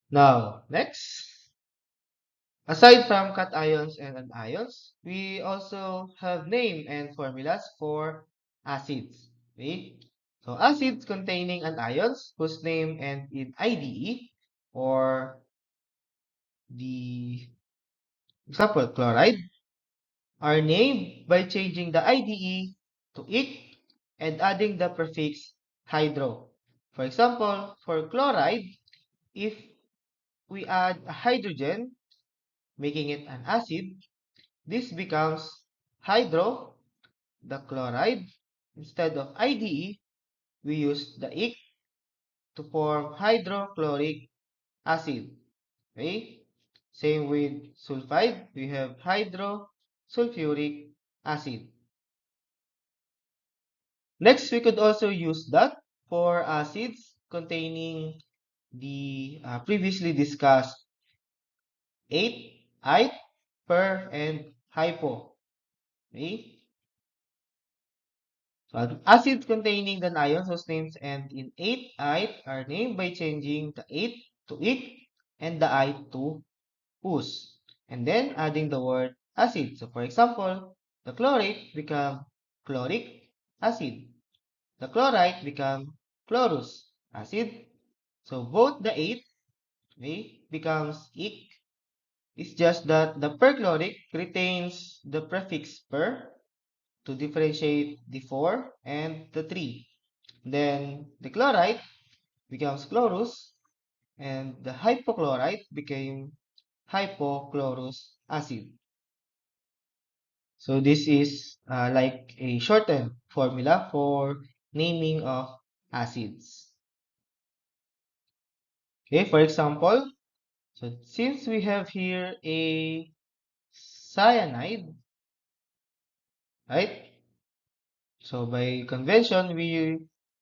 Now, next. Aside from cations and anions, we also have name and formulas for acids. Okay? So acids containing anions whose name end in IDE, or the example chloride, are named by changing the IDE to ic and adding the prefix hydro. For example, for chloride, if we add a hydrogen, making it an acid, this becomes hydro, the chloride. Instead of IDE, we use the ic to form hydrochloric acid. Okay? Same with sulfide, we have hydrosulfuric acid. Next, we could also use that for acids containing the previously discussed 8, ite, per, and hypo. Okay? So acids containing the ions whose names end in 8, ite are named by changing the 8 to ic and the ite to us, and then adding the word acid. So for example, the chlorate become chloric acid. The chloride become chlorous acid. So both the 8, okay, becomes ic. It's just that the perchloric retains the prefix per to differentiate the 4 and the 3. Then the chloride becomes chlorous and the hypochlorite became hypochlorous acid. So this is like a shortened formula for naming of acids. Okay, for example, so since we have here a cyanide, right? So by convention, we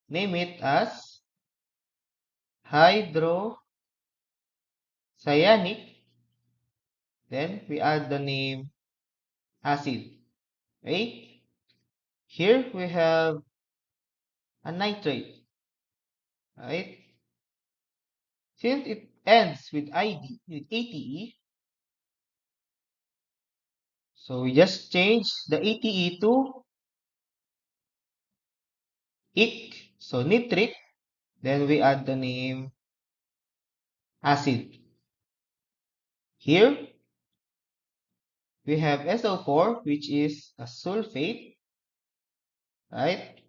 name it as hydrocyanic. Then we add the name acid. Okay? Here we have a nitrate, right? Since it ends with with ATE, so we just change the ATE to ic, so nitric, then we add the name acid. Here we have SO4, which is a sulfate, right?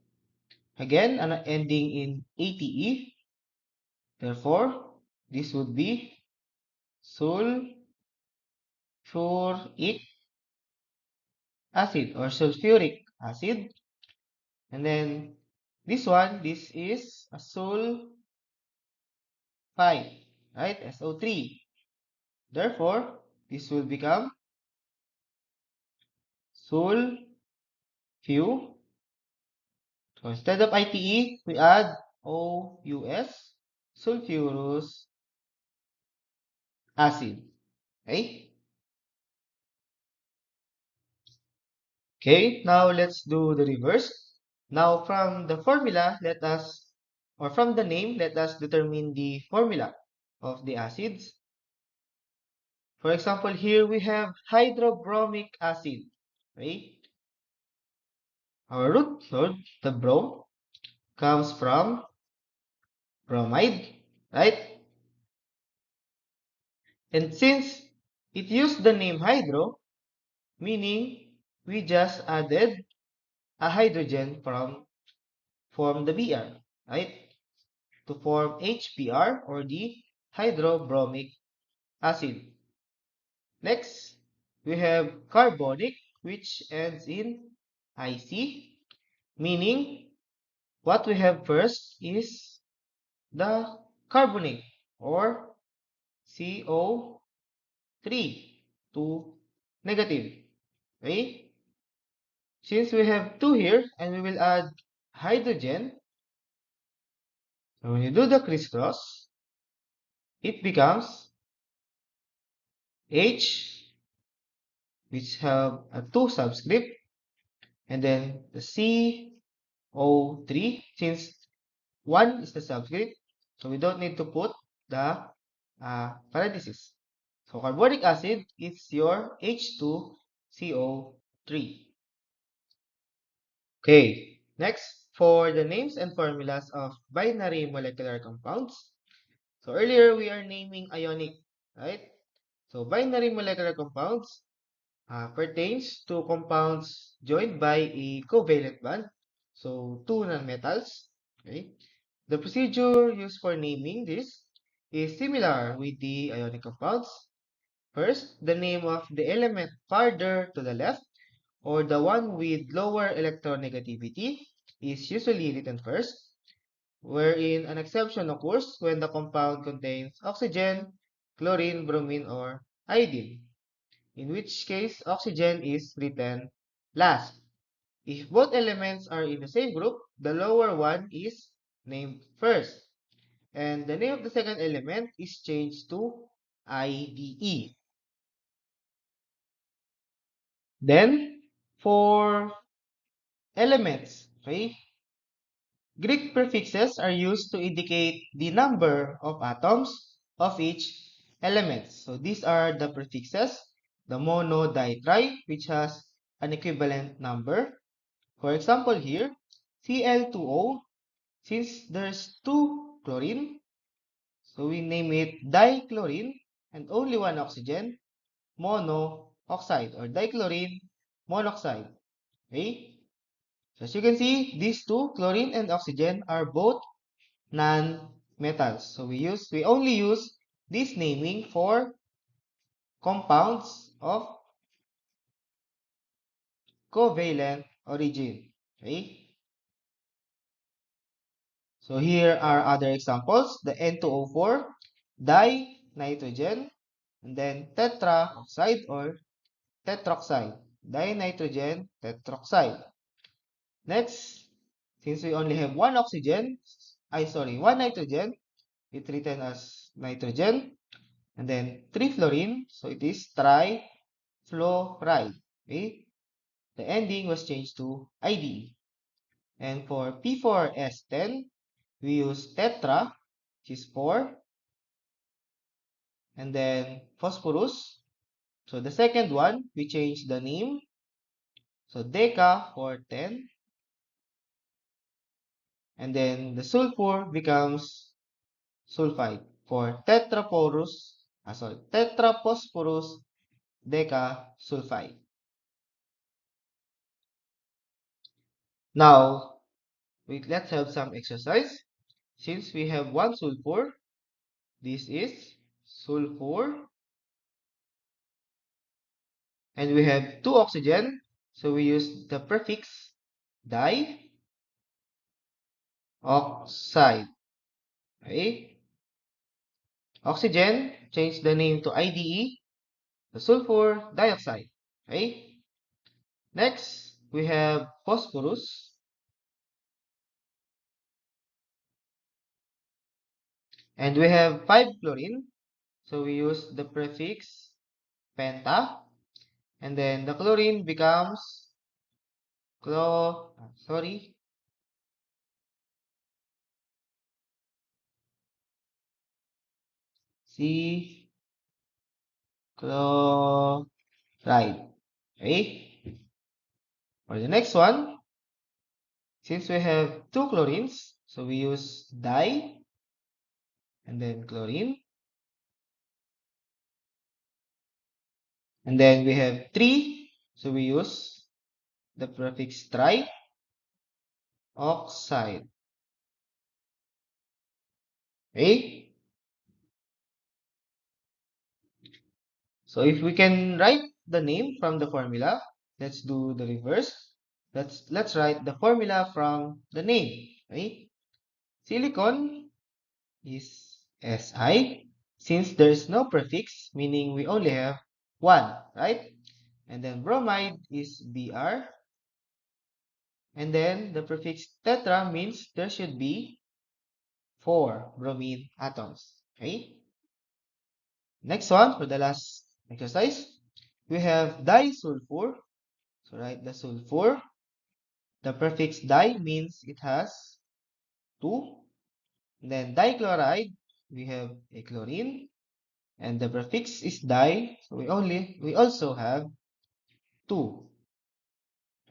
Again, an ending in ATE. Therefore, this would be sulfuric acid or sulfuric acid. And then this is a sulfide, right? SO3. Therefore, this will become sulfu. So instead of ITE, we add OUS, sulfurous acid. Okay? Okay, now let's do the reverse. Now from the formula, or from the name, let us determine the formula of the acids. For example, here we have hydrobromic acid. Okay? Our root node, the brom, comes from bromide, right? And since it used the name hydro, meaning we just added a hydrogen from form the Br, right? To form HBr, or the hydrobromic acid. Next, we have carbonic, which ends in IC, meaning what we have first is the carbonate, or CO3, 2 negative. Okay? Since we have 2 here and we will add hydrogen, so when you do the crisscross, it becomes H, which have a 2 subscript, and then the CO3, since 1 is the subscript, so we don't need to put the parenthesis. So carbonic acid is your H2CO3. Okay, next, for the names and formulas of binary molecular compounds. So earlier we are naming ionic, right? So binary molecular compounds pertains to compounds joined by a covalent bond. So two nonmetals. Okay. The procedure used for naming this is similar with the ionic compounds. First, the name of the element farther to the left or the one with lower electronegativity is usually written first, wherein an exception occurs when the compound contains oxygen, chlorine, bromine, or iodine, in which case oxygen is written last. If both elements are in the same group, the lower one is named first, and the name of the second element is changed to IDE. Then, for elements, okay, Greek prefixes are used to indicate the number of atoms of each element. So these are the prefixes, the mono, di, tri, which has an equivalent number. For example here, Cl2O, since there's two chlorine, so we name it dichlorine and only one oxygen, monooxide or dichlorine monoxide. Okay? So as you can see, these two, chlorine and oxygen, are both non-metals. So we only use this naming for compounds of covalent origin. Okay? So here are other examples. The N2O4, dinitrogen, and then tetraoxide or tetroxide, dinitrogen tetroxide. Next, since we only have one oxygen, one nitrogen, it's written as nitrogen, and then three fluorine, so it is trifluoride. Okay? The ending was changed to IDE. And for P4S10, we use tetra, which is 4, and then phosphorus. So the second one, we change the name. So deca for 10, and then the sulfur becomes sulfide for tetraphosphorus decasulfide. Now, let's have some exercise. Since we have one sulfur, this is sulfur, and we have two oxygen, so we use the prefix dioxide. Okay? Oxygen, change the name to IDE, the sulfur dioxide. Okay? Next, we have phosphorus, and we have 5-fluorine, so we use the prefix penta, and then the chlorine becomes sorry, C chloride. Okay. For the next one, since we have two chlorines, so we use di and then chlorine. And then we have three, so we use the prefix trioxide. Okay. So if we can write the name from the formula, let's do the reverse. Let's write the formula from the name. Okay. Silicon is Si, since there's no prefix, meaning we only have one, right? And then bromide is Br, and then the prefix tetra means there should be four bromine atoms. Okay? Next one, for the last exercise, we have disulfur. So write the sulfur. The prefix di means it has two. And then dichloride, we have a chlorine. and the prefix is di, so we also have two.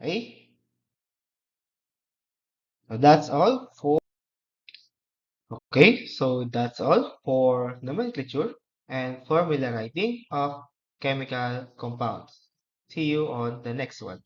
Okay? So that's all for nomenclature and formula writing of chemical compounds. See you on the next one.